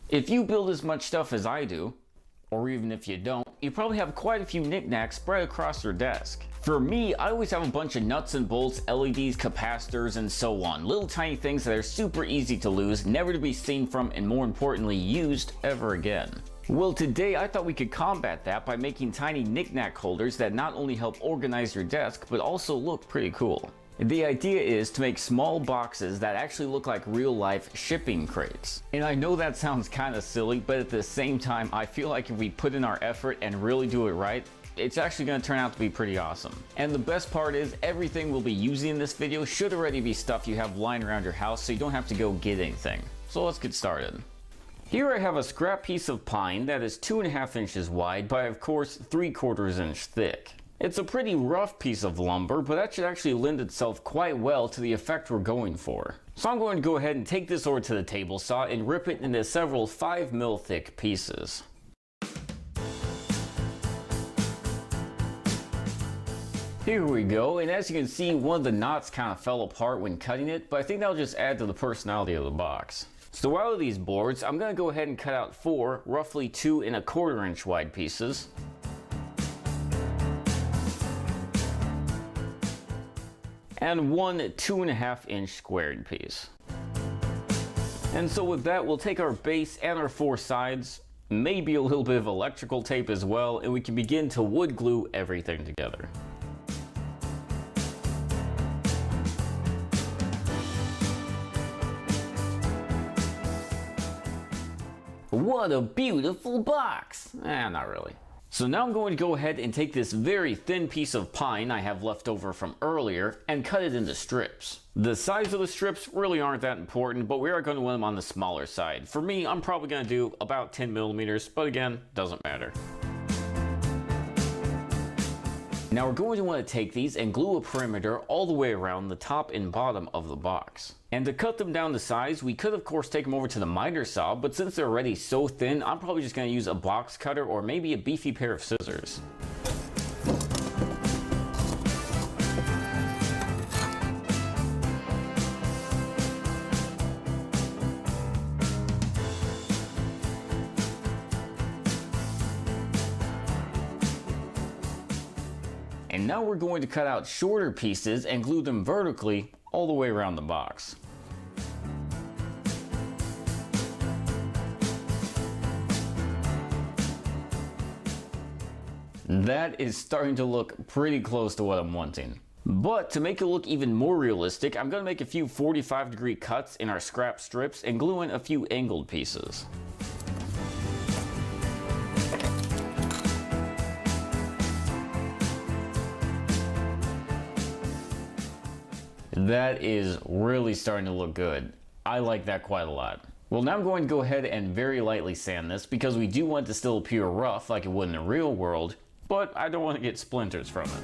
If you build as much stuff as I do, or even if you don't, you probably have quite a few knickknacks spread across your desk. For me, I always have a bunch of nuts and bolts, LEDs, capacitors, and so on. Little tiny things that are super easy to lose, never to be seen from, and more importantly, used ever again. Well, today I thought we could combat that by making tiny knickknack holders that not only help organize your desk, but also look pretty cool. The idea is to make small boxes that actually look like real-life shipping crates. And I know that sounds kind of silly, but at the same time, I feel like if we put in our effort and really do it right, it's actually going to turn out to be pretty awesome. And the best part is, everything we'll be using in this video should already be stuff you have lying around your house, so you don't have to go get anything. So let's get started. Here I have a scrap piece of pine that is 2.5 inches wide by, of course, 3/4 inch thick. It's a pretty rough piece of lumber, but that should actually lend itself quite well to the effect we're going for. So I'm going to go ahead and take this over to the table saw and rip it into several 5mm thick pieces. Here we go, and as you can see, one of the knots kind of fell apart when cutting it, but I think that'll just add to the personality of the box. So out of these boards, I'm going to go ahead and cut out 4 roughly 2.25 inch wide pieces. And 1 2.5 inch squared piece. And so with that, we'll take our base and our 4 sides, maybe a little bit of electrical tape as well, and we can begin to wood glue everything together. What a beautiful box! Not really. So now I'm going to go ahead and take this very thin piece of pine I have left over from earlier and cut it into strips. The size of the strips really aren't that important, but we are going to want them on the smaller side. For me, I'm probably going to do about 10mm, but again, doesn't matter. Now we're going to want to take these and glue a perimeter all the way around the top and bottom of the box. And to cut them down to size, we could of course take them over to the miter saw, but since they're already so thin, I'm probably just going to use a box cutter or maybe a beefy pair of scissors. And now we're going to cut out shorter pieces and glue them vertically all the way around the box. That is starting to look pretty close to what I'm wanting. But to make it look even more realistic, I'm going to make a few 45-degree cuts in our scrap strips and glue in a few angled pieces. That is really starting to look good. I like that quite a lot. Well, now I'm going to go ahead and very lightly sand this because we do want it to still appear rough like it would in the real world, but I don't want to get splinters from it.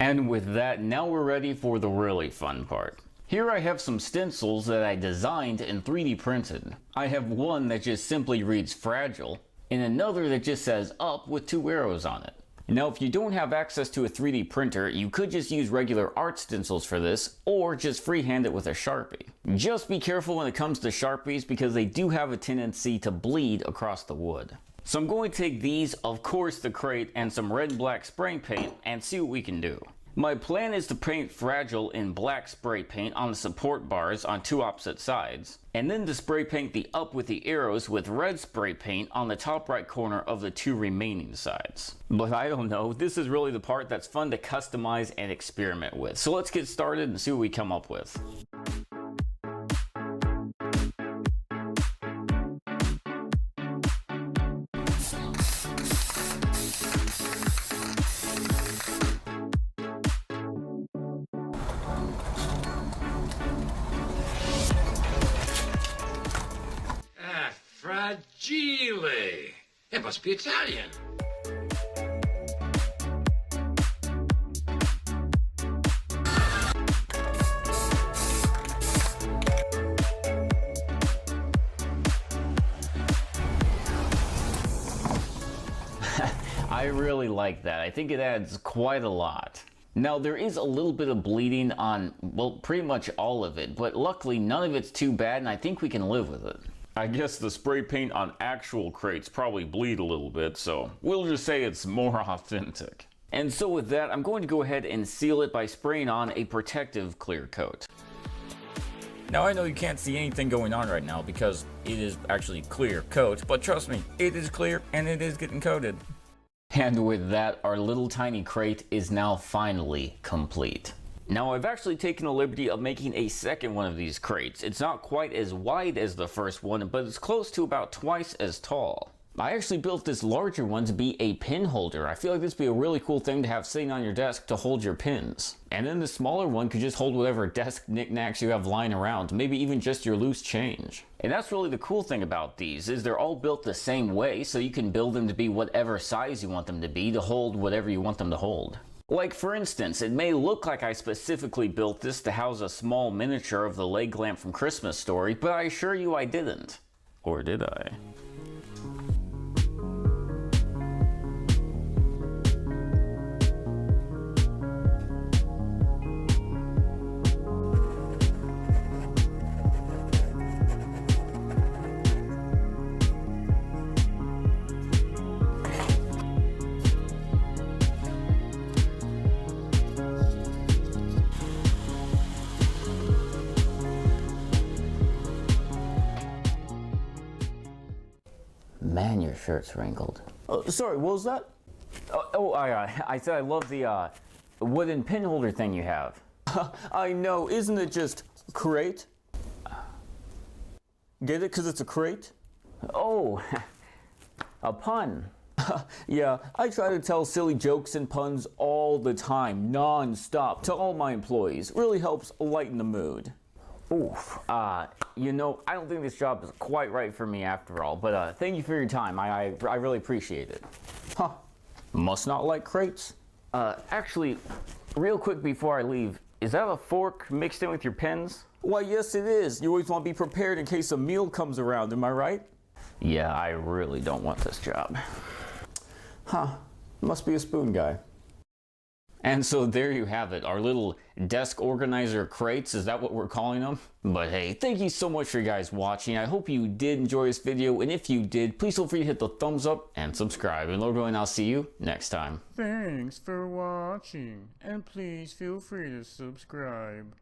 And with that, now we're ready for the really fun part. Here I have some stencils that I designed and 3D printed. I have one that just simply reads fragile, and another that just says up with 2 arrows on it. Now, if you don't have access to a 3D printer, you could just use regular art stencils for this, or just freehand it with a Sharpie. Just be careful when it comes to Sharpies because they do have a tendency to bleed across the wood. So I'm going to take these, of course the crate, and some red and black spray paint and see what we can do. My plan is to paint fragile in black spray paint on the support bars on 2 opposite sides, and then to spray paint the up with the arrows with red spray paint on the top right corner of the 2 remaining sides. But I don't know, this is really the part that's fun to customize and experiment with. So let's get started and see what we come up with. Fragile. It must be Italian. I really like that. I think it adds quite a lot. Now there is a little bit of bleeding on, well, pretty much all of it, but luckily none of it's too bad and I think we can live with it. I guess the spray paint on actual crates probably bleed a little bit, so we'll just say it's more authentic. And so with that, I'm going to go ahead and seal it by spraying on a protective clear coat. Now I know you can't see anything going on right now because it is actually clear coat, but trust me, it is clear and it is getting coated. And with that, our little tiny crate is now finally complete. Now I've actually taken the liberty of making a second one of these crates. It's not quite as wide as the first one, but it's close to about twice as tall. I actually built this larger one to be a pin holder. I feel like this would be a really cool thing to have sitting on your desk to hold your pins. And then the smaller one could just hold whatever desk knickknacks you have lying around, maybe even just your loose change. And that's really the cool thing about these, is they're all built the same way, so you can build them to be whatever size you want them to be, to hold whatever you want them to hold. Like for instance, it may look like I specifically built this to house a small miniature of the leg lamp from Christmas Story, but I assure you I didn't. Or did I? Man, your shirt's wrinkled. Sorry, what was that? I said I love the wooden pin holder thing you have. I know, isn't it just crate? Get it, because it's a crate? Oh, a pun. Yeah, I try to tell silly jokes and puns all the time, non-stop, to all my employees. Really helps lighten the mood. Oof, you know, I don't think this job is quite right for me after all, but thank you for your time. I really appreciate it. Huh, must not like crates. Actually, real quick before I leave, is that a fork mixed in with your pens? Why, yes it is. You always want to be prepared in case a meal comes around, am I right? Yeah, I really don't want this job. Huh, must be a spoon guy. And so there you have it, our little desk organizer crates, is that what we're calling them? But hey, thank you so much for you guys watching. I hope you did enjoy this video, and if you did, please feel free to hit the thumbs up and subscribe. And Lord willing, I'll see you next time. Thanks for watching, and please feel free to subscribe.